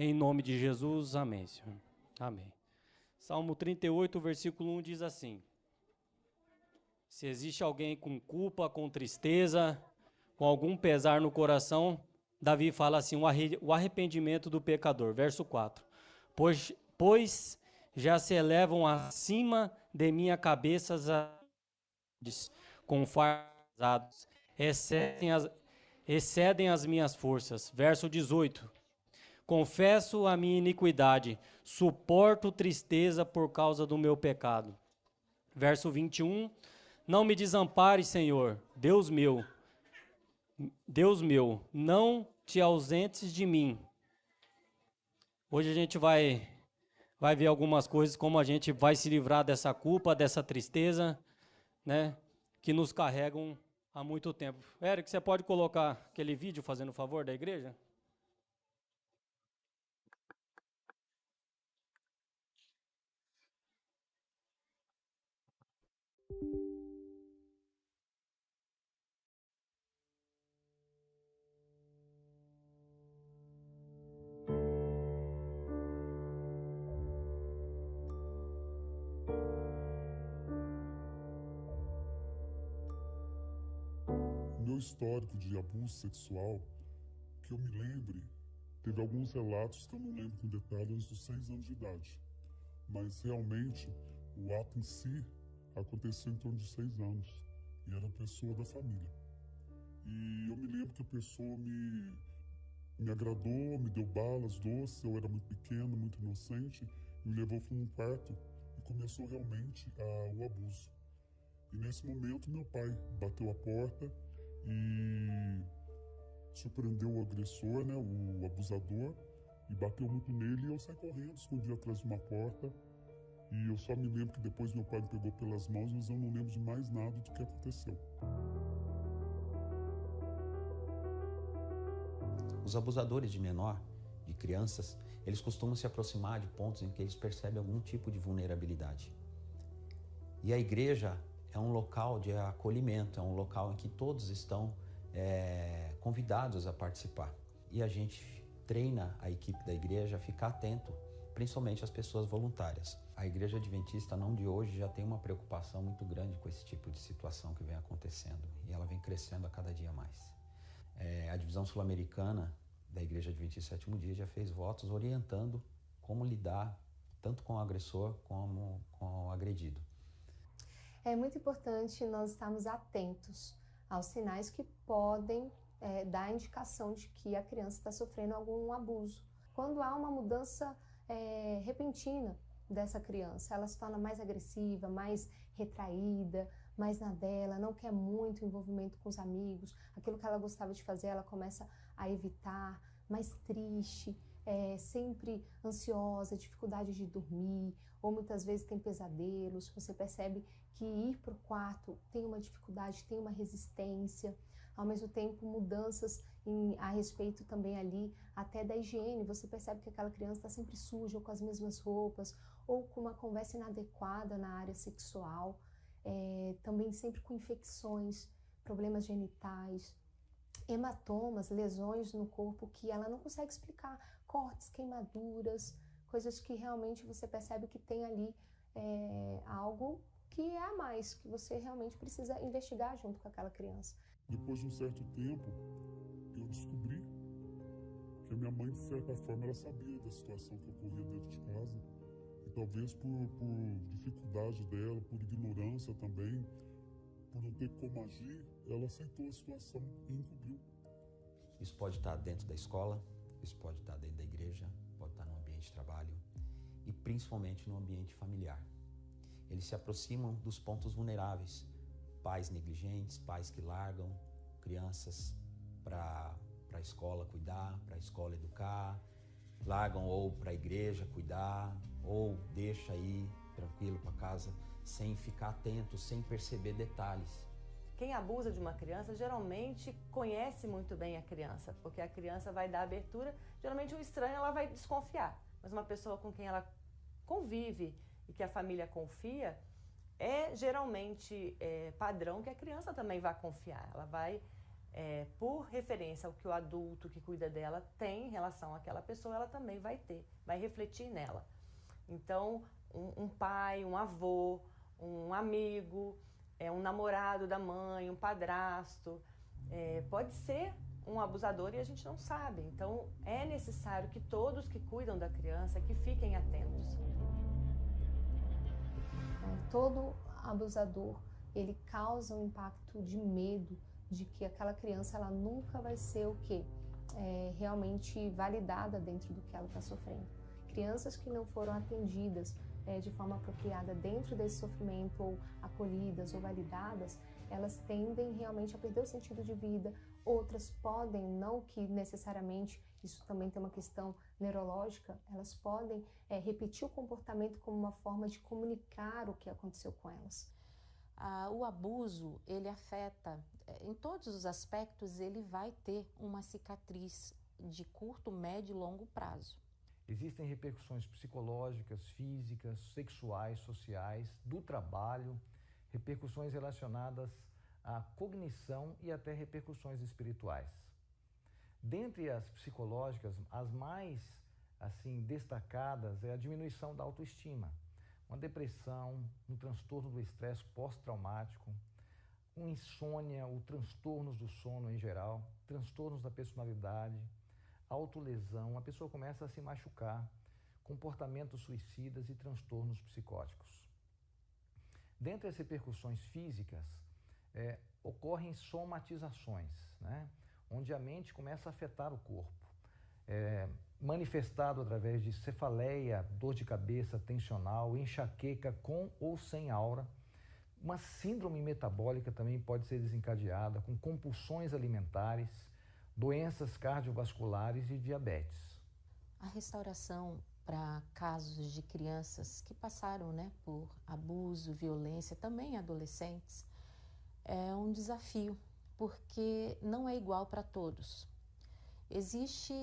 Em nome de Jesus, amém, Senhor. Amém. Salmo 38, versículo 1 diz assim: se existe alguém com culpa, com tristeza, com algum pesar no coração, Davi fala assim, o arrependimento do pecador. Verso 4. Pois já se elevam acima de minha cabeça com fardos, excedem as minhas forças. Verso 18. Confesso a minha iniquidade, suporto tristeza por causa do meu pecado. Verso 21. Não me desampare, Senhor, Deus meu, não te ausentes de mim. Hoje a gente vai ver algumas coisas, como a gente vai se livrar dessa culpa, dessa tristeza, né, que nos carregam há muito tempo. Eric, você pode colocar aquele vídeo fazendo favor da igreja? O meu histórico de abuso sexual, que eu me lembre, teve alguns relatos que eu não lembro com detalhe antes dos 6 anos de idade. Mas realmente o ato em si aconteceu em torno de 6 anos e era pessoa da família. E eu me lembro que a pessoa me agradou, me deu balas doces, eu era muito pequeno, muito inocente, me levou para um quarto e começou realmente o abuso. E nesse momento meu pai bateu a porta e surpreendeu o agressor, né, o abusador, e bateu muito nele e eu saí correndo, escondi atrás de uma porta. E eu só me lembro que depois meu pai me pegou pelas mãos, mas eu não lembro de mais nada do que aconteceu. Os abusadores de menor, de crianças, eles costumam se aproximar de pontos em que eles percebem algum tipo de vulnerabilidade. E a igreja é um local de acolhimento, é um local em que todos estão convidados a participar. E a gente treina a equipe da igreja a ficar atento, principalmente as pessoas voluntárias. A Igreja Adventista, não de hoje, já tem uma preocupação muito grande com esse tipo de situação que vem acontecendo e ela vem crescendo a cada dia mais. A divisão sul-americana da Igreja Adventista Sétimo Dia já fez votos orientando como lidar tanto com o agressor como com o agredido. É muito importante nós estarmos atentos aos sinais que podem dar indicação de que a criança está sofrendo algum abuso. Quando há uma mudança repentina dessa criança, ela se torna mais agressiva, mais retraída, mais na dela, não quer muito envolvimento com os amigos, aquilo que ela gostava de fazer ela começa a evitar, mais triste, sempre ansiosa, dificuldade de dormir, ou muitas vezes tem pesadelos, você percebe que ir para o quarto tem uma dificuldade, tem uma resistência, ao mesmo tempo mudanças a respeito também ali até da higiene, você percebe que aquela criança está sempre suja ou com as mesmas roupas, ou com uma conversa inadequada na área sexual, também sempre com infecções, problemas genitais, hematomas, lesões no corpo que ela não consegue explicar, cortes, queimaduras, coisas que realmente você percebe que tem ali algo que é a mais, que você realmente precisa investigar junto com aquela criança. Depois de um certo tempo, eu descobri que a minha mãe, de certa forma, ela sabia da situação que ocorria dentro de casa. E talvez por dificuldade dela, por ignorância também, por não ter como agir, ela aceitou a situação e encobriu. Isso pode estar dentro da escola, isso pode estar dentro da igreja, pode estar no ambiente de trabalho e principalmente no ambiente familiar. Eles se aproximam dos pontos vulneráveis, pais negligentes, pais que largam crianças para a escola cuidar, para a escola educar, largam ou para a igreja cuidar, ou deixa ir tranquilo para casa, sem ficar atento, sem perceber detalhes. Quem abusa de uma criança geralmente conhece muito bem a criança, porque a criança vai dar abertura, geralmente um estranho ela vai desconfiar, mas uma pessoa com quem ela convive e que a família confia, geralmente padrão que a criança também vai confiar, ela vai por referência ao que o adulto que cuida dela tem em relação àquela pessoa, ela também vai ter, vai refletir nela. Então, um pai, um avô, um amigo, um namorado da mãe, um padrasto, pode ser um abusador e a gente não sabe. Então, é necessário que todos que cuidam da criança que fiquem atentos. Todo abusador, ele causa um impacto de medo de que aquela criança ela nunca vai ser o quê? Realmente validada dentro do que ela está sofrendo. Crianças que não foram atendidas de forma apropriada dentro desse sofrimento, ou acolhidas ou validadas, elas tendem realmente a perder o sentido de vida. Outras podem, não que necessariamente, isso também tem uma questão neurológica, elas podem repetir o comportamento como uma forma de comunicar o que aconteceu com elas. O abuso, ele afeta, em todos os aspectos, ele vai ter uma cicatriz de curto, médio e longo prazo. Existem repercussões psicológicas, físicas, sexuais, sociais, do trabalho, repercussões relacionadas à cognição e até repercussões espirituais. Dentre as psicológicas, as mais destacadas é a diminuição da autoestima, uma depressão, um transtorno do estresse pós-traumático, uma insônia, ou transtornos do sono em geral, transtornos da personalidade, autolesão, a pessoa começa a se machucar, comportamentos suicidas e transtornos psicóticos. Dentre as repercussões físicas, ocorrem somatizações, né? Onde a mente começa a afetar o corpo, manifestado através de cefaleia, dor de cabeça tensional, enxaqueca com ou sem aura. Uma síndrome metabólica também pode ser desencadeada com compulsões alimentares, doenças cardiovasculares e diabetes. A restauração para casos de crianças que passaram, por abuso, violência, também adolescentes, é um desafio, porque não é igual para todos. Existe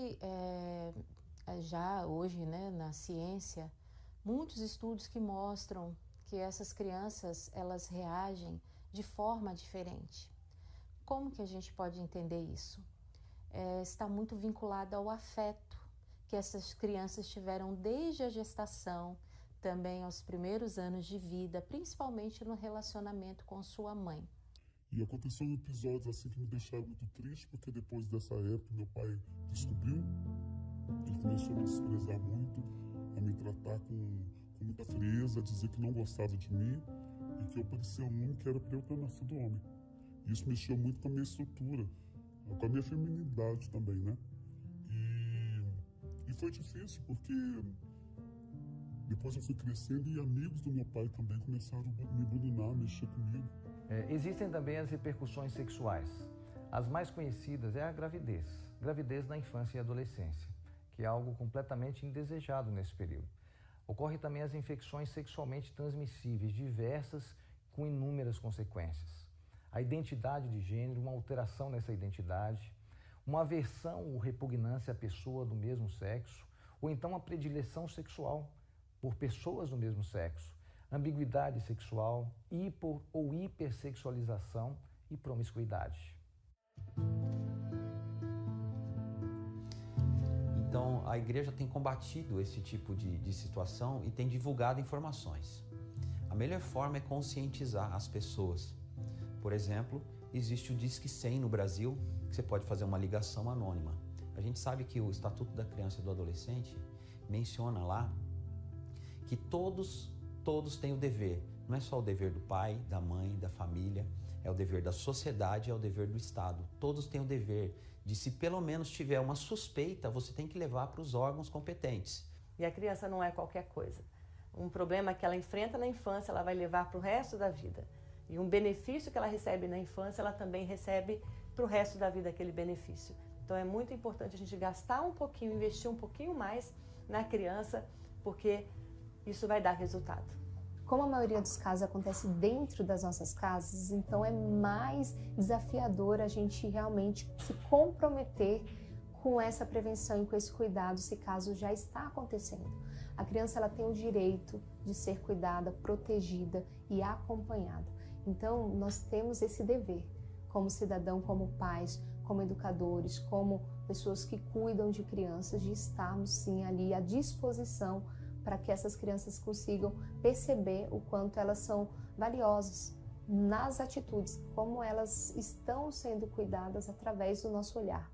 já hoje, na ciência, muitos estudos que mostram que essas crianças, elas reagem de forma diferente. Como que a gente pode entender isso? Está muito vinculada ao afeto que essas crianças tiveram desde a gestação, também aos primeiros anos de vida, principalmente no relacionamento com sua mãe. E aconteceu episódios assim que me deixaram muito triste, porque depois dessa época meu pai descobriu, ele começou a me desprezar muito, a me tratar com muita frieza, a dizer que não gostava de mim e que eu parecia um homem que era para eu ter nascido homem. E isso mexeu muito com a minha estrutura, com a minha feminilidade também, né? E foi difícil, porque depois eu fui crescendo e amigos do meu pai também começaram a me bulinar, a mexer comigo. Existem também as repercussões sexuais. As mais conhecidas é a gravidez na infância e adolescência, que é algo completamente indesejado nesse período. Ocorre também as infecções sexualmente transmissíveis, diversas, com inúmeras consequências. A identidade de gênero, uma alteração nessa identidade, uma aversão ou repugnância à pessoa do mesmo sexo, ou então a predileção sexual por pessoas do mesmo sexo, ambiguidade sexual, hipo ou hipersexualização e promiscuidade. Então, a igreja tem combatido esse tipo de situação e tem divulgado informações. A melhor forma é conscientizar as pessoas. Por exemplo, existe o Disque 100 no Brasil, que você pode fazer uma ligação anônima. A gente sabe que o Estatuto da Criança e do Adolescente menciona lá que todos têm o dever. Não é só o dever do pai, da mãe, da família, é o dever da sociedade, é o dever do Estado. Todos têm o dever de, se pelo menos tiver uma suspeita, você tem que levar para os órgãos competentes. E a criança não é qualquer coisa. Um problema que ela enfrenta na infância, ela vai levar para o resto da vida. E um benefício que ela recebe na infância, ela também recebe para o resto da vida aquele benefício. Então é muito importante a gente gastar um pouquinho, investir um pouquinho mais na criança, porque isso vai dar resultado. Como a maioria dos casos acontece dentro das nossas casas, então é mais desafiador a gente realmente se comprometer com essa prevenção e com esse cuidado, se caso já está acontecendo. A criança ela tem o direito de ser cuidada, protegida e acompanhada. Então nós temos esse dever como cidadão, como pais, como educadores, como pessoas que cuidam de crianças, de estarmos sim ali à disposição para que essas crianças consigam perceber o quanto elas são valiosas nas atitudes, como elas estão sendo cuidadas através do nosso olhar.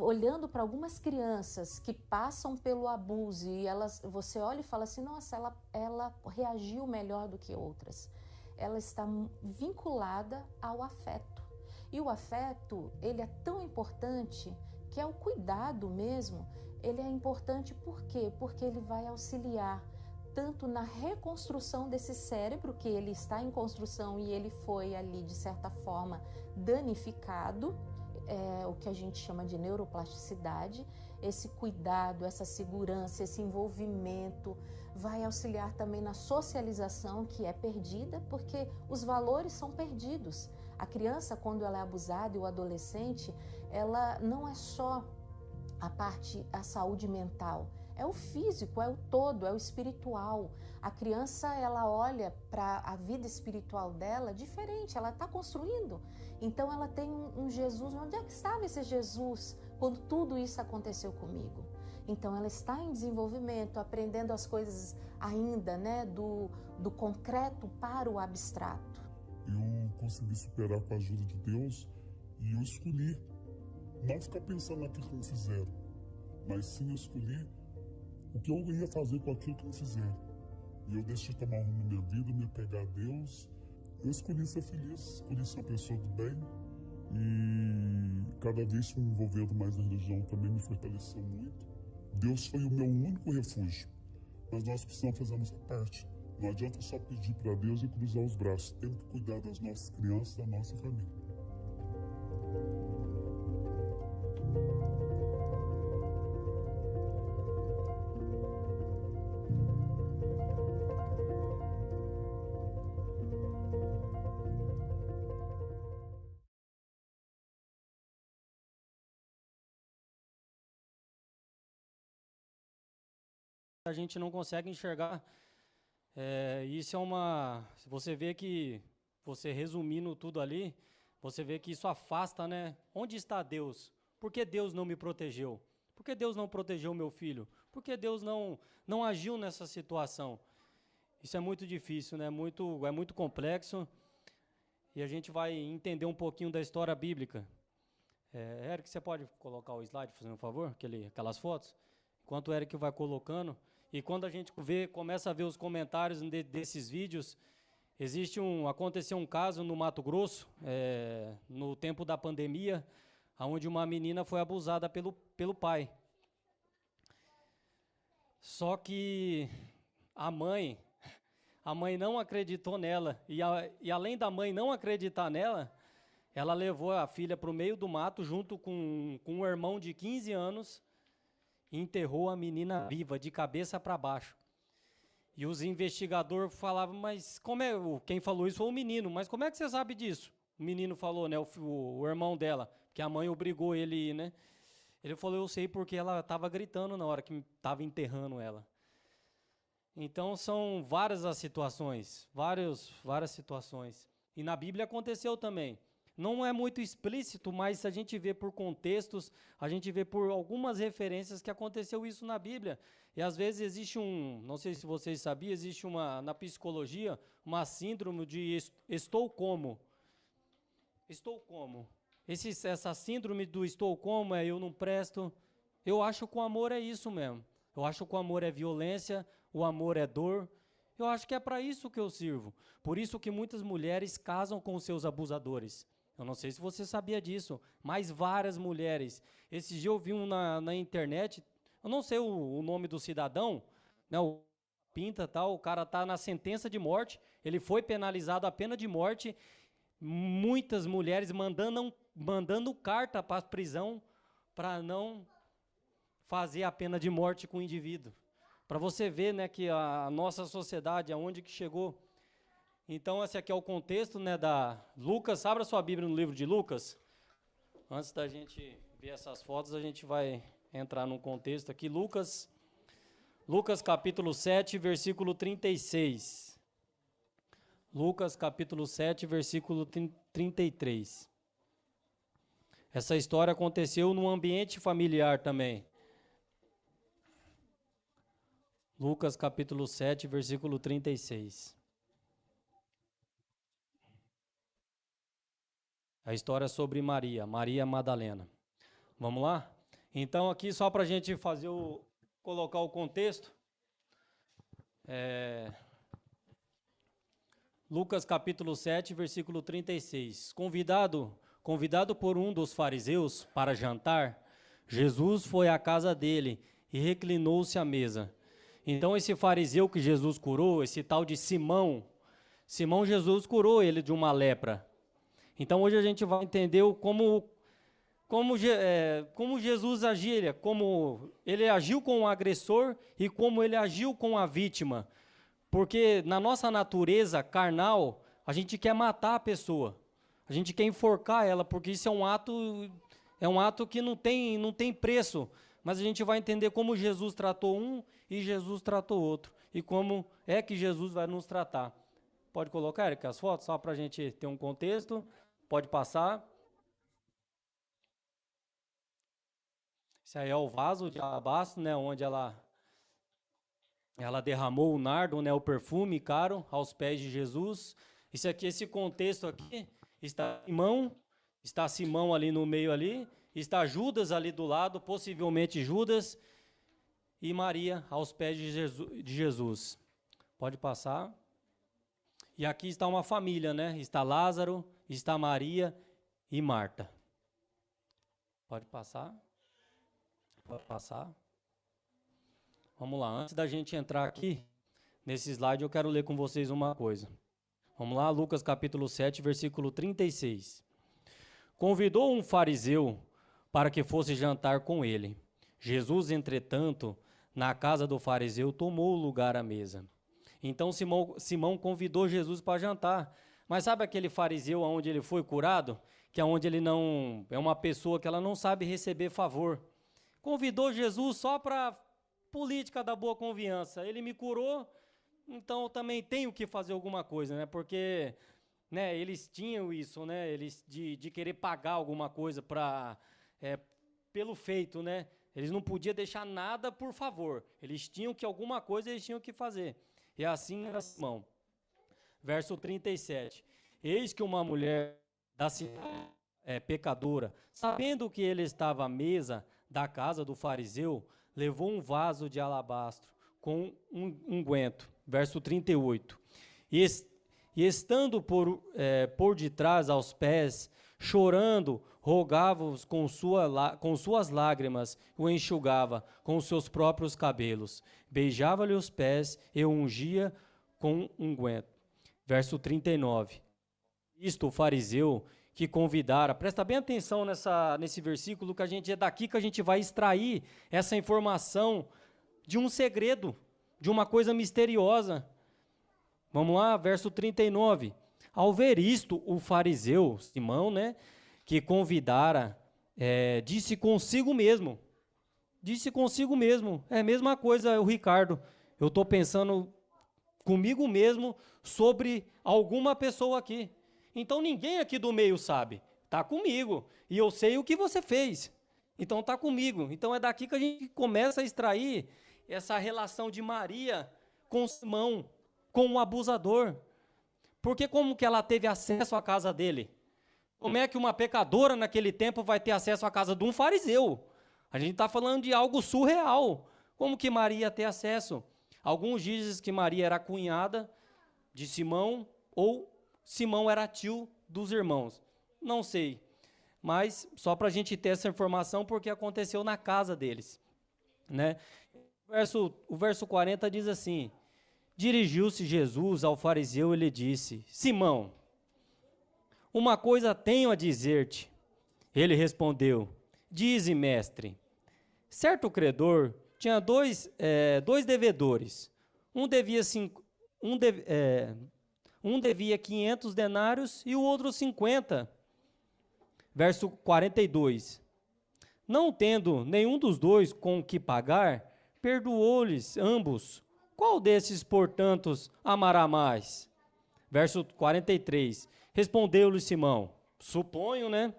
Olhando para algumas crianças que passam pelo abuso e você olha e fala assim, nossa, ela reagiu melhor do que outras. Ela está vinculada ao afeto. E o afeto, ele é tão importante que é o cuidado mesmo. Ele é importante por quê? Porque ele vai auxiliar tanto na reconstrução desse cérebro, que ele está em construção e ele foi ali, de certa forma, danificado, o que a gente chama de neuroplasticidade. Esse cuidado, essa segurança, esse envolvimento vai auxiliar também na socialização, que é perdida, porque os valores são perdidos. A criança, quando ela é abusada, e o adolescente, ela não é só a saúde mental, é o físico, é o todo, é o espiritual. A criança, ela olha para a vida espiritual dela diferente, ela está construindo. Então ela tem um Jesus. Onde é que estava esse Jesus quando tudo isso aconteceu comigo? Então ela está em desenvolvimento, aprendendo as coisas ainda, né, do concreto para o abstrato. Eu consegui superar com a ajuda de Deus e eu escolhi não ficar pensando naquilo que me fizeram, mas sim eu escolhi o que eu ia fazer com aquilo que me fizeram. E eu decidi tomar rumo na minha vida, me apegar a Deus. Eu escolhi ser feliz, escolhi ser uma pessoa do bem. E cada vez que me envolvendo mais na religião também me fortaleceu muito. Deus foi o meu único refúgio, mas nós precisamos fazer a nossa parte. Não adianta só pedir para Deus e cruzar os braços. Temos que cuidar das nossas crianças, da nossa família. A gente não consegue enxergar. Isso é uma... Se você vê que, você resumindo tudo ali, você vê que isso afasta, né? Onde está Deus? Por que Deus não me protegeu? Por que Deus não protegeu meu filho? Por que Deus não agiu nessa situação? Isso é muito difícil, né? É muito complexo. E a gente vai entender um pouquinho da história bíblica. Eric, você pode colocar o slide, fazendo um favor? Aquelas fotos? Enquanto o Eric vai colocando... E quando a gente começa a ver os comentários desses vídeos, aconteceu um caso no Mato Grosso, no tempo da pandemia, onde uma menina foi abusada pelo pai. Só que a mãe não acreditou nela, e além da mãe não acreditar nela, ela levou a filha para o meio do mato junto com um irmão de 15 anos, e enterrou a menina viva, de cabeça para baixo. E os investigadores falavam, mas quem falou isso foi o menino, mas como é que você sabe disso? O menino falou, né, o irmão dela, que a mãe obrigou ele a ir, né? Ele falou, eu sei porque ela estava gritando na hora que estava enterrando ela. Então são várias as situações, várias situações. E na Bíblia aconteceu também. Não é muito explícito, mas a gente vê por contextos, a gente vê por algumas referências que aconteceu isso na Bíblia. E às vezes existe não sei se vocês sabiam, existe na psicologia, uma síndrome de estou como. Estou como. Essa síndrome do estou como eu não presto. Eu acho que o amor é isso mesmo. Eu acho que o amor é violência, o amor é dor. Eu acho que é para isso que eu sirvo. Por isso que muitas mulheres casam com os seus abusadores. Eu não sei se você sabia disso, mas várias mulheres. Esse dia eu vi na internet, eu não sei o nome do cidadão, né, o Pinta, tal, o cara está na sentença de morte, ele foi penalizado a pena de morte, muitas mulheres mandando carta para a prisão para não fazer a pena de morte com o indivíduo. Para você ver, né, que a nossa sociedade, aonde que chegou. Então, esse aqui é o contexto, né, da Lucas. Abra sua Bíblia no livro de Lucas. Antes da gente ver essas fotos, a gente vai entrar num contexto aqui. Lucas capítulo 7, versículo 36. Lucas capítulo 7, versículo 33. Essa história aconteceu num ambiente familiar também. Lucas capítulo 7, versículo 36. A história sobre Maria, Maria Madalena. Vamos lá? Então aqui só para a gente fazer colocar o contexto. Lucas capítulo 7, versículo 36. Convidado por um dos fariseus para jantar, Jesus foi à casa dele e reclinou-se à mesa. Então esse fariseu que Jesus curou, esse tal de Simão, Jesus curou ele de uma lepra. Então hoje a gente vai entender como Jesus agia, como ele agiu com o agressor e como ele agiu com a vítima. Porque na nossa natureza carnal, a gente quer matar a pessoa. A gente quer enforcar ela, porque isso é um ato que não tem preço. Mas a gente vai entender como Jesus tratou um e Jesus tratou outro. E como é que Jesus vai nos tratar. Pode colocar, Eric, as fotos, só para a gente ter um contexto. Pode passar. Esse aí é o vaso de alabastro, né, onde ela derramou o nardo, né, o perfume caro, aos pés de Jesus. Esse contexto aqui, está Simão ali no meio ali, está Judas ali do lado, possivelmente Judas, e Maria aos pés de Jesus. Pode passar. E aqui está uma família, né? Está Lázaro, está Maria e Marta. Pode passar. Pode passar. Vamos lá, antes da gente entrar aqui, nesse slide eu quero ler com vocês uma coisa. Vamos lá, Lucas capítulo 7, versículo 36. Convidou um fariseu para que fosse jantar com ele. Jesus, entretanto, na casa do fariseu, tomou lugar à mesa. Então Simão convidou Jesus para jantar. Mas sabe aquele fariseu onde ele foi curado? Que é onde ele não... É uma pessoa que ela não sabe receber favor. Convidou Jesus só para política da boa confiança. Ele me curou, então eu também tenho que fazer alguma coisa, né? Porque, né, eles tinham isso, né? Eles de querer pagar alguma coisa pelo feito, né? Eles não podiam deixar nada por favor. Eles tinham que alguma coisa eles tinham que fazer. E assim era Simão. Verso 37. Eis que uma mulher da cidade pecadora, sabendo que ele estava à mesa da casa do fariseu, levou um vaso de alabastro com um unguento. Verso 38. E estando por detrás aos pés, chorando, rogava-os com suas lágrimas, o enxugava com os seus próprios cabelos. Beijava-lhe os pés e o ungia com unguento. Verso 39. Isto o fariseu que convidara, presta bem atenção nesse versículo, que é daqui que a gente vai extrair essa informação de um segredo, de uma coisa misteriosa. Vamos lá, verso 39. Ao ver isto, o fariseu, Simão, né, que convidara, disse consigo mesmo. É a mesma coisa, o Ricardo. Eu estou pensando comigo mesmo sobre alguma pessoa aqui. Então ninguém aqui do meio sabe. Está comigo. E eu sei o que você fez. Então está comigo. Então é daqui que a gente começa a extrair essa relação de Maria com Simão, com o abusador. Porque como que ela teve acesso à casa dele? Como é que uma pecadora naquele tempo vai ter acesso à casa de um fariseu? A gente está falando de algo surreal. Como que Maria ia ter acesso? Alguns dizem que Maria era cunhada de Simão ou Simão era tio dos irmãos. Não sei. Mas só para a gente ter essa informação, porque aconteceu na casa deles. Né? O verso 40 diz assim: dirigiu-se Jesus ao fariseu e lhe disse: Simão, uma coisa tenho a dizer-te. Ele respondeu: dize, mestre. Certo credor tinha dois devedores. Um devia 500 denários e o outro 50. Verso 42. Não tendo nenhum dos dois com que pagar, perdoou-lhes ambos. Qual desses, portanto, amará mais? Verso 43. Respondeu-lhe Simão: suponho, né?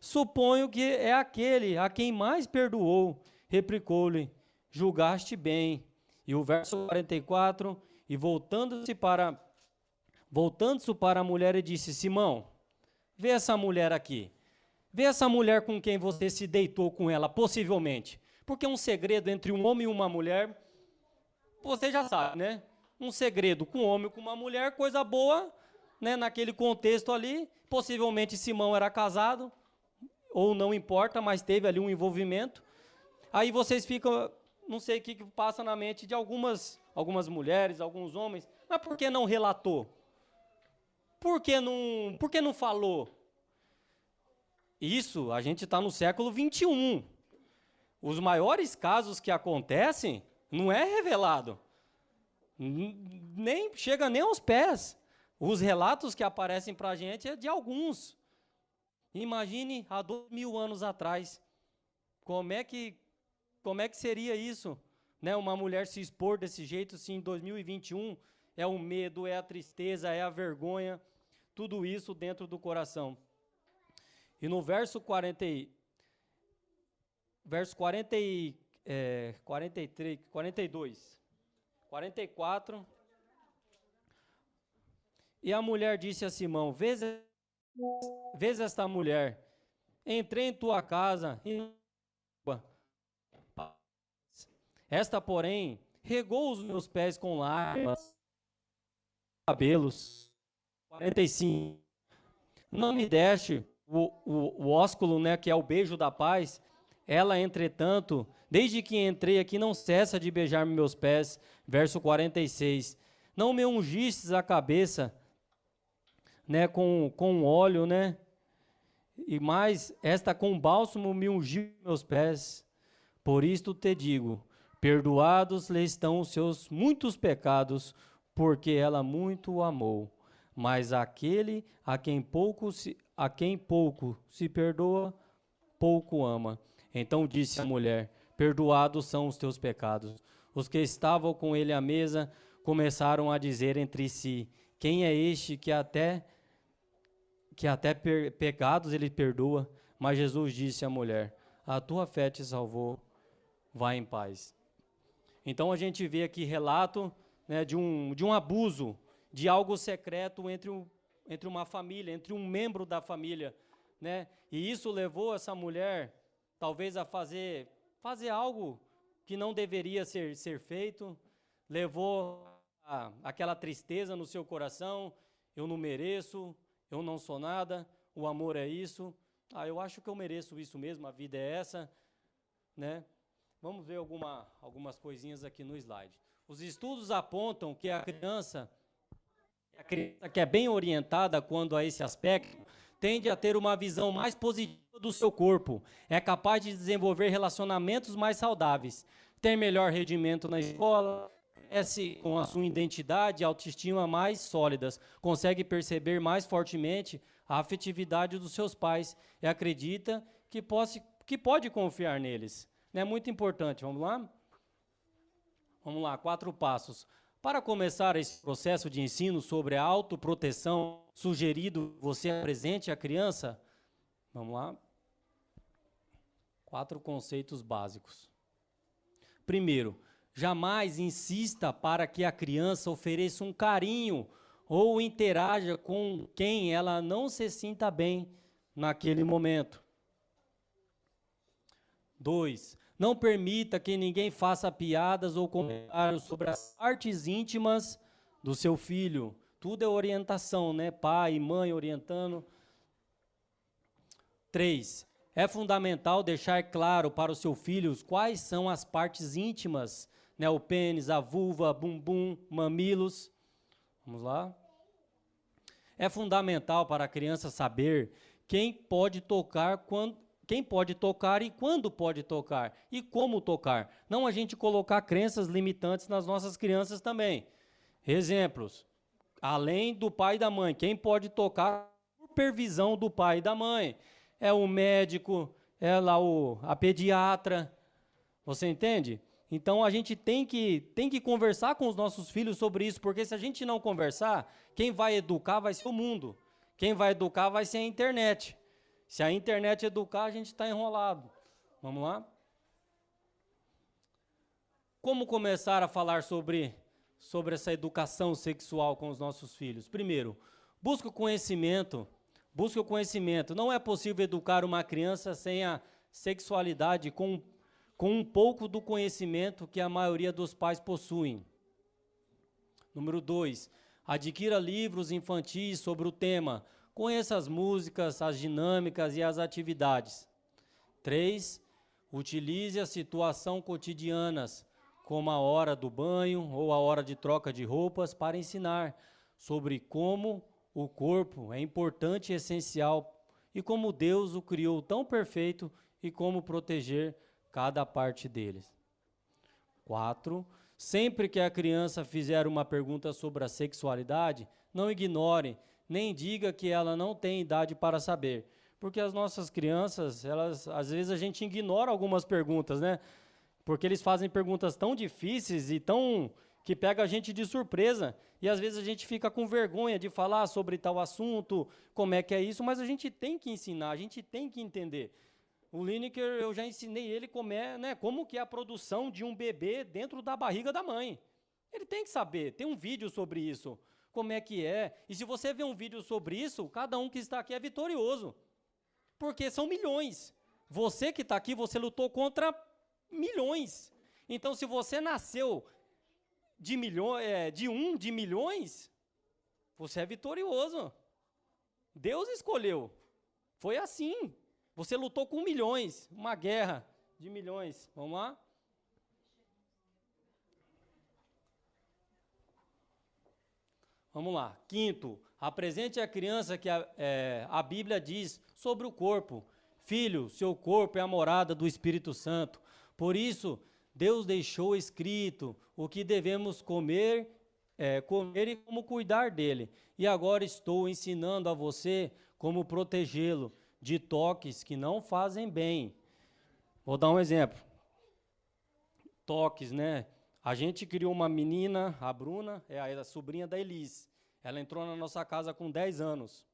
Suponho que é aquele a quem mais perdoou. Replicou-lhe: julgaste bem. E o verso 44, e voltando-se para a mulher, e disse: Simão, vê essa mulher aqui. Vê essa mulher com quem você se deitou com ela, possivelmente. Porque um segredo entre um homem e uma mulher, você já sabe, né? Um segredo com um homem e com uma mulher, coisa boa, né? Naquele contexto ali, possivelmente Simão era casado, ou não importa, mas teve ali um envolvimento. Aí vocês ficam, não sei o que passa na mente de algumas mulheres, alguns homens, mas por que não relatou? Por que não falou? Isso, a gente está no século 21. Os maiores casos que acontecem, não é revelado. Nem chega nem aos pés. Os relatos que aparecem para a gente é de alguns. Imagine há 2000 anos atrás. Como é que seria isso? Né? Uma mulher se expor desse jeito, se em 2021 é o medo, é a tristeza, é a vergonha, tudo isso dentro do coração. E no verso 43, 42, 44, e a mulher disse a Simão: vês esta mulher, entrei em tua casa e esta, porém, regou os meus pés com lágrimas, cabelos. 45. Não me deste o ósculo, né, que é o beijo da paz. Ela, entretanto, desde que entrei aqui, não cessa de beijar meus pés. Verso 46. Não me ungistes a cabeça, né, com óleo, né? E mais, esta com bálsamo me ungiu meus pés. Por isto te digo, perdoados lhe estão os seus muitos pecados, porque ela muito o amou. Mas aquele a quem pouco se perdoa, pouco ama. Então disse a mulher: perdoados são os teus pecados. Os que estavam com ele à mesa começaram a dizer entre si: quem é este que até pecados ele perdoa? Mas Jesus disse à mulher: a tua fé te salvou, vá em paz. Então a gente vê aqui relato, né, de um abuso, de algo secreto entre uma família, entre um membro da família, né? E isso levou essa mulher, talvez, a fazer algo que não deveria ser feito, levou aquela tristeza no seu coração: eu não mereço, eu não sou nada, o amor é isso, eu acho que eu mereço isso mesmo, a vida é essa, né? Vamos ver algumas coisinhas aqui no slide. Os estudos apontam que a criança que é bem orientada quanto a esse aspecto, tende a ter uma visão mais positiva do seu corpo, é capaz de desenvolver relacionamentos mais saudáveis, ter melhor rendimento na escola, cresce com a sua identidade e autoestima mais sólidas, consegue perceber mais fortemente a afetividade dos seus pais e acredita que pode confiar neles. É muito importante. Vamos lá? Vamos lá, 4 passos. Para começar esse processo de ensino sobre a autoproteção sugerido, você apresente à criança, vamos lá, 4 conceitos básicos. Primeiro, jamais insista para que a criança ofereça um carinho ou interaja com quem ela não se sinta bem naquele momento. 2. Não permita que ninguém faça piadas ou comentários sobre as partes íntimas do seu filho. Tudo é orientação, né? Pai e mãe orientando. 3. É fundamental deixar claro para o seu filho quais são as partes íntimas, né? O pênis, a vulva, bumbum, mamilos. Vamos lá. É fundamental para a criança saber quem pode tocar e quando pode tocar e como tocar. Não a gente colocar crenças limitantes nas nossas crianças também. Exemplos: além do pai e da mãe, quem pode tocar por supervisão do pai e da mãe? É o médico, é lá a pediatra. Você entende? Então a gente tem que conversar com os nossos filhos sobre isso, porque se a gente não conversar, quem vai educar vai ser o mundo. Quem vai educar vai ser a internet. Se a internet educar, a gente está enrolado. Vamos lá? Como começar a falar sobre essa educação sexual com os nossos filhos? Primeiro, busque o conhecimento. Busque o conhecimento. Não é possível educar uma criança sem a sexualidade, com um pouco do conhecimento que a maioria dos pais possuem. Número 2, adquira livros infantis sobre o tema. Conheça as músicas, as dinâmicas e as atividades. 3, utilize as situações cotidianas, como a hora do banho ou a hora de troca de roupas, para ensinar sobre como o corpo é importante e essencial e como Deus o criou tão perfeito e como proteger cada parte deles. 4, sempre que a criança fizer uma pergunta sobre a sexualidade, não ignore, nem diga que ela não tem idade para saber. Porque as nossas crianças, às vezes a gente ignora algumas perguntas, né? Porque eles fazem perguntas tão difíceis e que pega a gente de surpresa. E às vezes a gente fica com vergonha de falar sobre tal assunto, como é que é isso, mas a gente tem que ensinar, a gente tem que entender. O Lineker, eu já ensinei ele como que é a produção de um bebê dentro da barriga da mãe. Ele tem que saber, tem um vídeo sobre isso, como é que é. E se você vê um vídeo sobre isso, cada um que está aqui é vitorioso. Porque são milhões. Você que está aqui, você lutou contra milhões. Então, se você nasceu de milhões, você é vitorioso. Deus escolheu. Foi assim. Você lutou com milhões, uma guerra de milhões. Vamos lá? Vamos lá. 5º, apresente à criança que a Bíblia diz sobre o corpo. Filho, seu corpo é a morada do Espírito Santo. Por isso, Deus deixou escrito o que devemos comer e como cuidar dele. E agora estou ensinando a você como protegê-lo de toques que não fazem bem. Vou dar um exemplo. Toques, né? A gente criou uma menina, a Bruna, é a sobrinha da Elis. Ela entrou na nossa casa com 10 anos.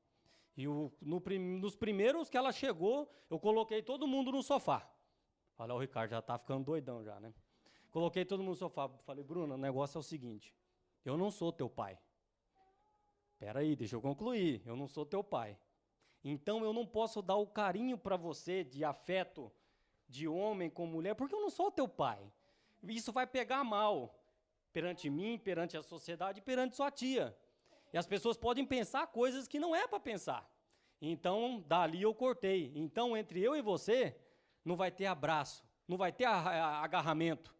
E nos primeiros que ela chegou, eu coloquei todo mundo no sofá. Olha, o Ricardo já está ficando doidão já, né? Coloquei todo mundo no sofá. Falei, Bruna, o negócio é o seguinte. Eu não sou teu pai. Espera aí, deixa eu concluir. Eu não sou teu pai. Então, eu não posso dar o carinho para você de afeto de homem com mulher, porque eu não sou teu pai. Isso vai pegar mal perante mim, perante a sociedade, perante sua tia. E as pessoas podem pensar coisas que não é para pensar. Então, dali eu cortei. Então, entre eu e você, não vai ter abraço, não vai ter agarramento.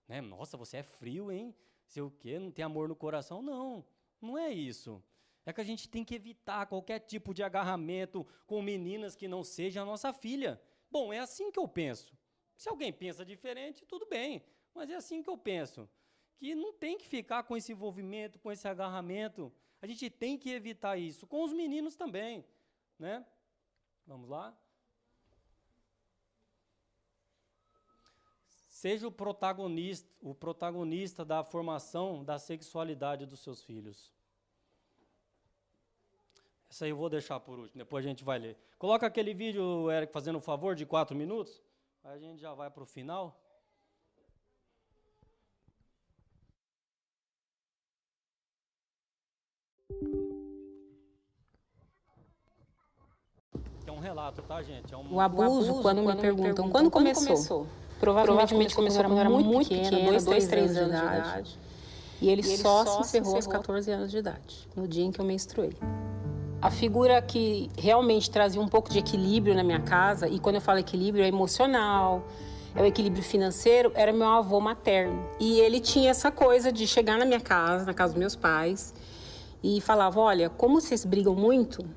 Né? Nossa, você é frio, hein? Sei o quê? Não tem amor no coração? Não, não é isso. É que a gente tem que evitar qualquer tipo de agarramento com meninas que não seja a nossa filha. Bom, é assim que eu penso. Se alguém pensa diferente, tudo bem, mas é assim que eu penso. Que não tem que ficar com esse envolvimento, com esse agarramento. A gente tem que evitar isso, com os meninos também, né? Vamos lá? Seja o protagonista da formação da sexualidade dos seus filhos. Essa aí eu vou deixar por último, depois a gente vai ler. Coloca aquele vídeo, Eric, fazendo um favor, de 4 minutos. Aí a gente já vai para o final. É um relato, tá, gente? O abuso, quando me perguntam, quando começou? Provavelmente começou quando eu era muito pequena, 2, 3 anos de idade. E ele só se encerrou aos 14 anos de idade, no dia em que eu menstruei. A figura que realmente trazia um pouco de equilíbrio na minha casa, e quando eu falo equilíbrio, é emocional, é o equilíbrio financeiro, era meu avô materno. E ele tinha essa coisa de chegar na minha casa, na casa dos meus pais, e falava, olha, como vocês brigam muito,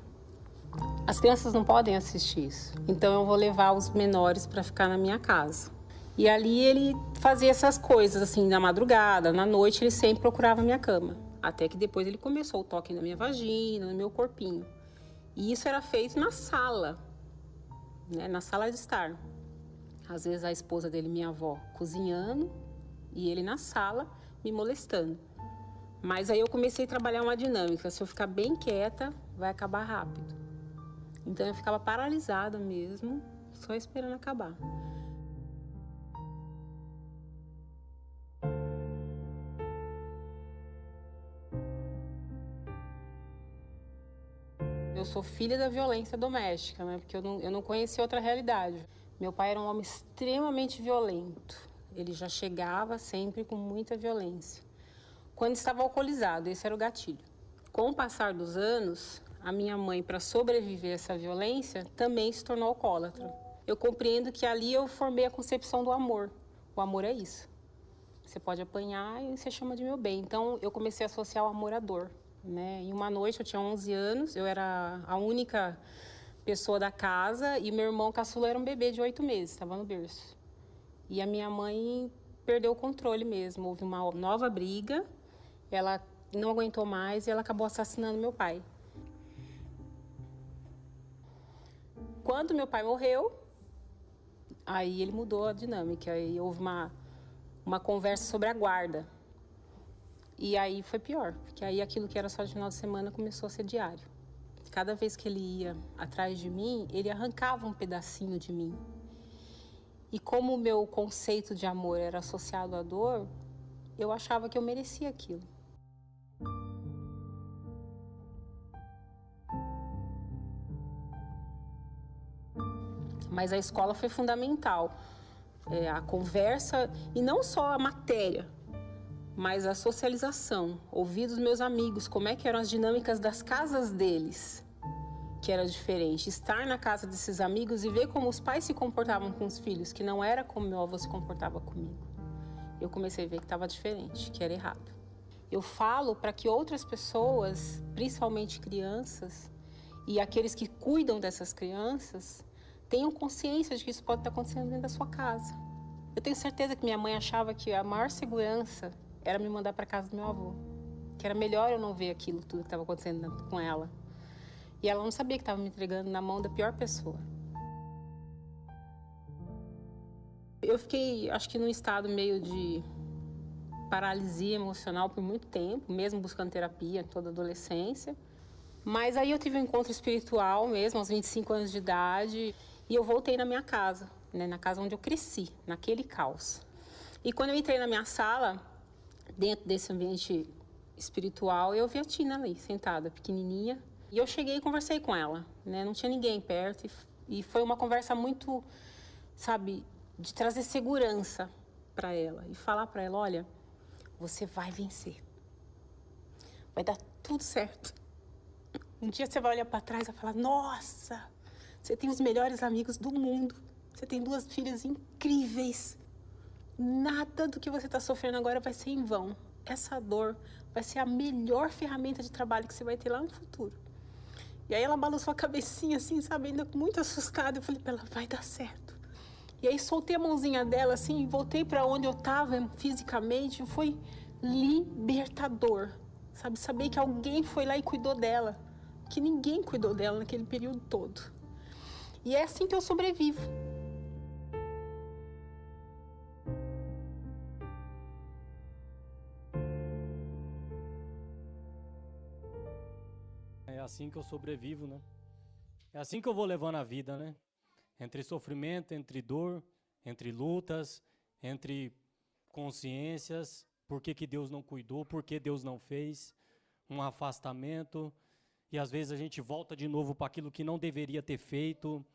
as crianças não podem assistir isso. Então eu vou levar os menores para ficar na minha casa. E ali ele fazia essas coisas, assim, na madrugada, na noite, ele sempre procurava a minha cama. Até que depois ele começou o toque na minha vagina, no meu corpinho. E isso era feito na sala, né, na sala de estar. Às vezes a esposa dele, minha avó, cozinhando, e ele na sala, me molestando. Mas aí eu comecei a trabalhar uma dinâmica. Se eu ficar bem quieta, vai acabar rápido. Então eu ficava paralisada mesmo, só esperando acabar. Eu sou filha da violência doméstica, né? Porque eu não conhecia outra realidade. Meu pai era um homem extremamente violento. Ele já chegava sempre com muita violência. Quando estava alcoolizado, esse era o gatilho. Com o passar dos anos, a minha mãe, para sobreviver a essa violência, também se tornou alcoólatra. Eu compreendo que ali eu formei a concepção do amor. O amor é isso. Você pode apanhar e você chama de meu bem. Então, eu comecei a associar o amor à dor. Né? Em uma noite, eu tinha 11 anos, eu era a única pessoa da casa e meu irmão caçula era um bebê de 8 meses, estava no berço. E a minha mãe perdeu o controle mesmo, houve uma nova briga, ela não aguentou mais e ela acabou assassinando meu pai. Quando meu pai morreu, aí ele mudou a dinâmica, aí houve uma conversa sobre a guarda. E aí foi pior, porque aí aquilo que era só de final de semana começou a ser diário. Cada vez que ele ia atrás de mim, ele arrancava um pedacinho de mim. E como o meu conceito de amor era associado à dor, eu achava que eu merecia aquilo. Mas a escola foi fundamental. A conversa, e não só a matéria, mas a socialização, ouvir dos meus amigos como é que eram as dinâmicas das casas deles, que era diferente. Estar na casa desses amigos e ver como os pais se comportavam com os filhos, que não era como meu avô se comportava comigo. Eu comecei a ver que estava diferente, que era errado. Eu falo para que outras pessoas, principalmente crianças, e aqueles que cuidam dessas crianças, tenham consciência de que isso pode estar acontecendo dentro da sua casa. Eu tenho certeza que minha mãe achava que a maior segurança era me mandar para casa do meu avô, que era melhor eu não ver aquilo tudo que estava acontecendo com ela. E ela não sabia que estava me entregando na mão da pior pessoa. Eu fiquei, acho que num estado meio de paralisia emocional por muito tempo, mesmo buscando terapia toda a adolescência. Mas aí eu tive um encontro espiritual mesmo, aos 25 anos de idade, e eu voltei na minha casa, né, na casa onde eu cresci, naquele caos. E quando eu entrei na minha sala, dentro desse ambiente espiritual, eu vi a Tina ali, sentada, pequenininha. E eu cheguei e conversei com ela, né? Não tinha ninguém perto. E foi uma conversa muito, sabe, de trazer segurança para ela. E falar para ela, olha, você vai vencer. Vai dar tudo certo. Um dia você vai olhar para trás e vai falar, nossa, você tem os melhores amigos do mundo. Você tem 2 filhas incríveis. Nada do que você está sofrendo agora vai ser em vão. Essa dor vai ser a melhor ferramenta de trabalho que você vai ter lá no futuro. E aí ela balançou a cabecinha assim, sabe, ainda muito assustada. Eu falei para ela, vai dar certo. E aí soltei a mãozinha dela assim, voltei para onde eu estava fisicamente. Foi libertador, sabe, saber que alguém foi lá e cuidou dela. Que ninguém cuidou dela naquele período todo. E é assim que eu sobrevivo. É assim que eu sobrevivo, né? É assim que eu vou levando a vida, né? Entre sofrimento, entre dor, entre lutas, entre consciências, por que Deus não cuidou, por que Deus não fez, um afastamento, e às vezes a gente volta de novo para aquilo que não deveria ter feito.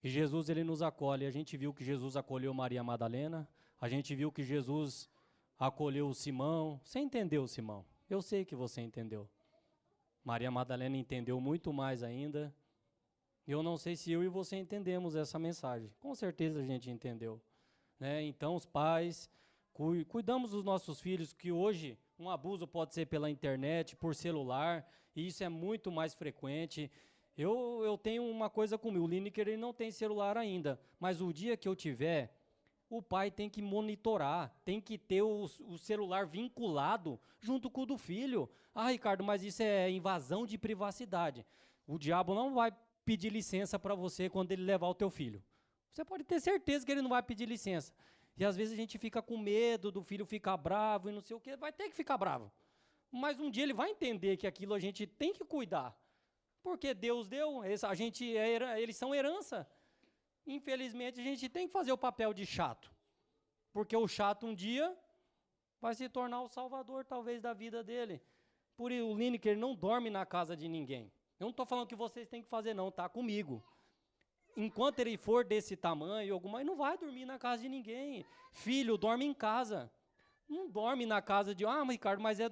E Jesus, ele nos acolhe. A gente viu que Jesus acolheu Maria Madalena, a gente viu que Jesus acolheu o Simão. Você entendeu, Simão? Eu sei que você entendeu. Maria Madalena entendeu muito mais ainda. Eu não sei se eu e você entendemos essa mensagem. Com certeza a gente entendeu, né? Então, os pais, cuidamos dos nossos filhos, que hoje um abuso pode ser pela internet, por celular, e isso é muito mais frequente. Eu tenho uma coisa comigo, o Lineker ele não tem celular ainda, mas o dia que eu tiver, o pai tem que monitorar, tem que ter o celular vinculado junto com o do filho. Ah, Ricardo, mas isso é invasão de privacidade. O diabo não vai pedir licença para você quando ele levar o teu filho. Você pode ter certeza que ele não vai pedir licença. E às vezes a gente fica com medo do filho ficar bravo e não sei o quê. Vai ter que ficar bravo. Mas um dia ele vai entender que aquilo a gente tem que cuidar. Porque Deus deu, eles são herança. Infelizmente, a gente tem que fazer o papel de chato. Porque o chato um dia vai se tornar o salvador, talvez, da vida dele. Por isso, o Lineker não dorme na casa de ninguém. Eu não estou falando que vocês têm que fazer, não, tá? Comigo. Enquanto ele for desse tamanho, ele não vai dormir na casa de ninguém. Filho, dorme em casa. Não dorme na casa de, Ricardo, mas é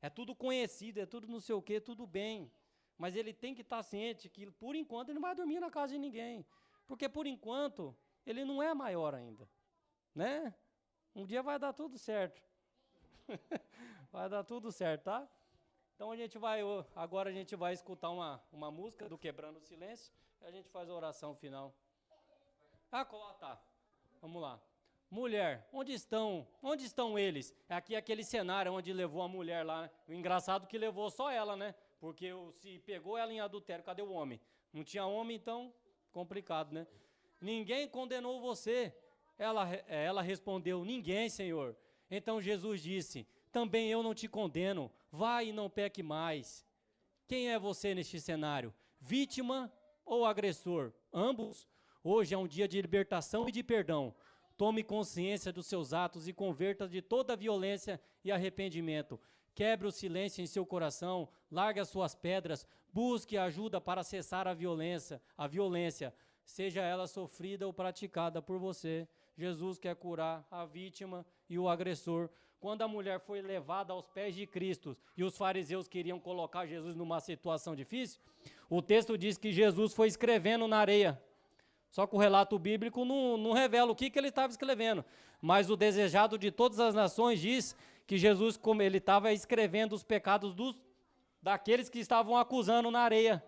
tudo conhecido, é tudo não sei o quê, tudo bem. Mas ele tem que estar ciente que, por enquanto, ele não vai dormir na casa de ninguém. Porque, por enquanto, ele não é maior ainda. Né? Um dia vai dar tudo certo. Vai dar tudo certo, tá? Então, agora a gente vai escutar uma música do Quebrando o Silêncio e a gente faz a oração final. Tá. Vamos lá. Mulher, onde estão eles? É aqui aquele cenário onde levou a mulher lá. O engraçado é que levou só ela, né? Porque se pegou ela em adultério, cadê o homem? Não tinha homem, então, complicado, né? Ninguém condenou você. Ela respondeu, ninguém, Senhor. Então Jesus disse, também eu não te condeno, vai e não peque mais. Quem é você neste cenário? Vítima ou agressor? Ambos? Hoje é um dia de libertação e de perdão. Tome consciência dos seus atos e converta de toda a violência e arrependimento. Quebre o silêncio em seu coração, largue as suas pedras, busque ajuda para cessar a violência, seja ela sofrida ou praticada por você. Jesus quer curar a vítima e o agressor. Quando a mulher foi levada aos pés de Cristo e os fariseus queriam colocar Jesus numa situação difícil, o texto diz que Jesus foi escrevendo na areia. Só que o relato bíblico não revela o que ele estava escrevendo. Mas o desejado de todas as nações diz que Jesus, como ele estava escrevendo os pecados daqueles que estavam acusando na areia.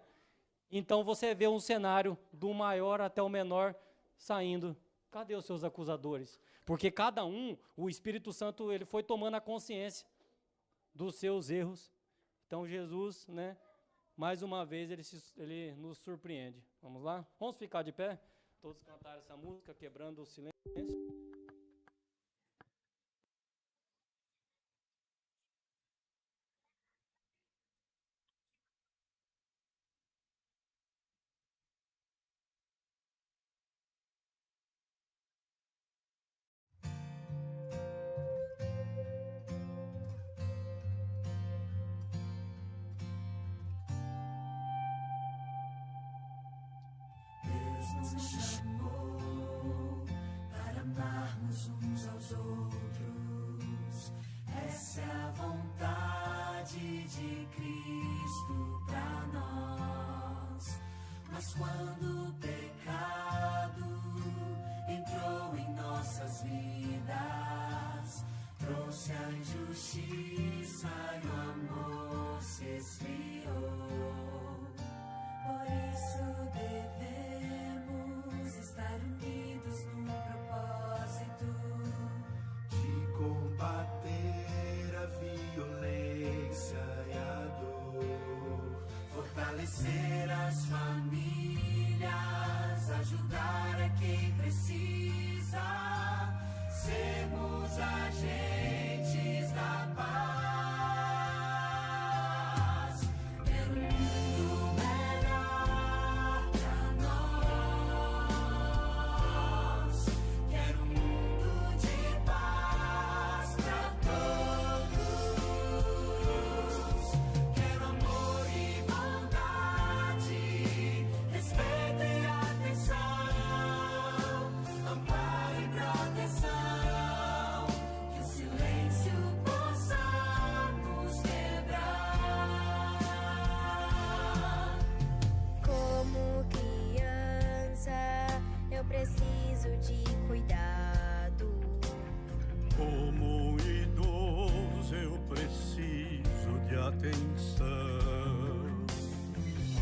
Então você vê um cenário do maior até o menor saindo. Cadê os seus acusadores? Porque cada um, o Espírito Santo, ele foi tomando a consciência dos seus erros. Então Jesus, né, mais uma vez, ele nos surpreende. Vamos lá? Vamos ficar de pé? Todos cantaram essa música, Quebrando o Silêncio. Nos chamou para amarmos uns aos outros. Essa é a vontade de Cristo para nós. Mas quando o pecado entrou em nossas vidas, trouxe a injustiça e o amor se esfriou. Por isso devemos estar unidos num propósito de combater a violência e a dor, fortalecer as famílias, ajudar a quem precisa, sermos agentes da paz. Preciso de cuidado. Como idoso eu preciso de atenção.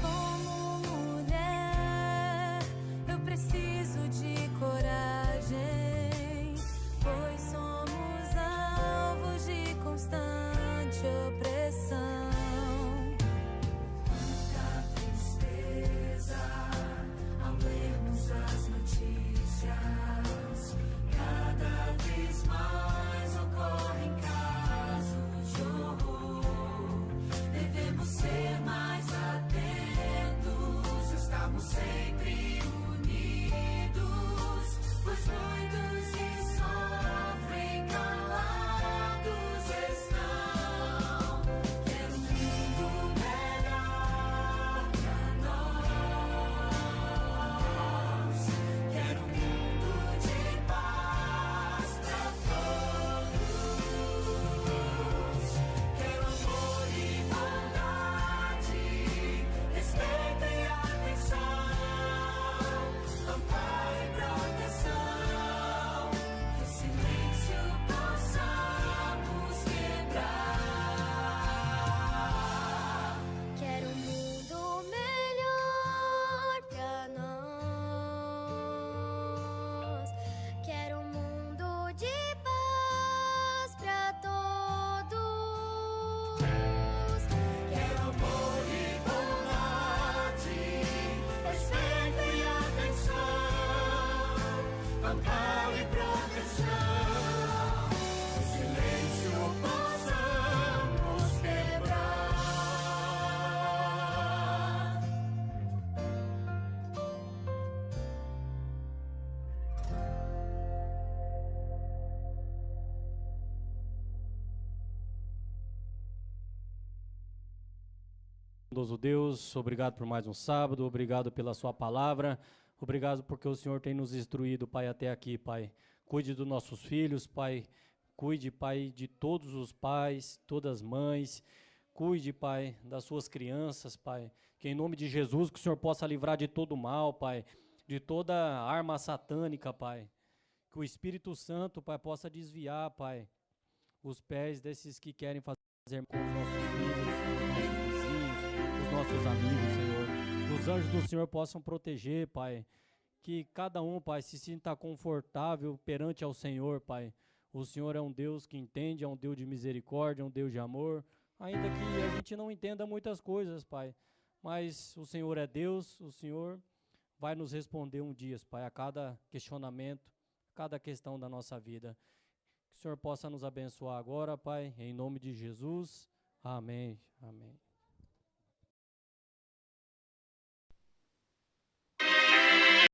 Como mulher eu preciso de coragem, pois somos alvos de constante opressão. Muita tristeza ao lermos as notícias, cada vez mais ocorrem casos de horror. Devemos ser Bondoso Deus, obrigado por mais um sábado, obrigado pela sua palavra, obrigado porque o Senhor tem nos instruído, Pai, até aqui, Pai. Cuide dos nossos filhos, Pai. Cuide, Pai, de todos os pais, todas as mães. Cuide, Pai, das suas crianças, Pai. Que em nome de Jesus, que o Senhor possa livrar de todo mal, Pai. De toda arma satânica, Pai. Que o Espírito Santo, Pai, possa desviar, Pai, os pés desses que querem fazer com os nossos filhos, com os nossos vizinhos, os nossos amigos, Senhor. Que os anjos do Senhor possam proteger, Pai. Que cada um, Pai, se sinta confortável perante ao Senhor, Pai. O Senhor é um Deus que entende, é um Deus de misericórdia, é um Deus de amor. Ainda que a gente não entenda muitas coisas, Pai. Mas o Senhor é Deus, o Senhor vai nos responder um dia, Pai, a cada questionamento, cada questão da nossa vida. Que o Senhor possa nos abençoar agora, Pai, em nome de Jesus. Amém. Amém.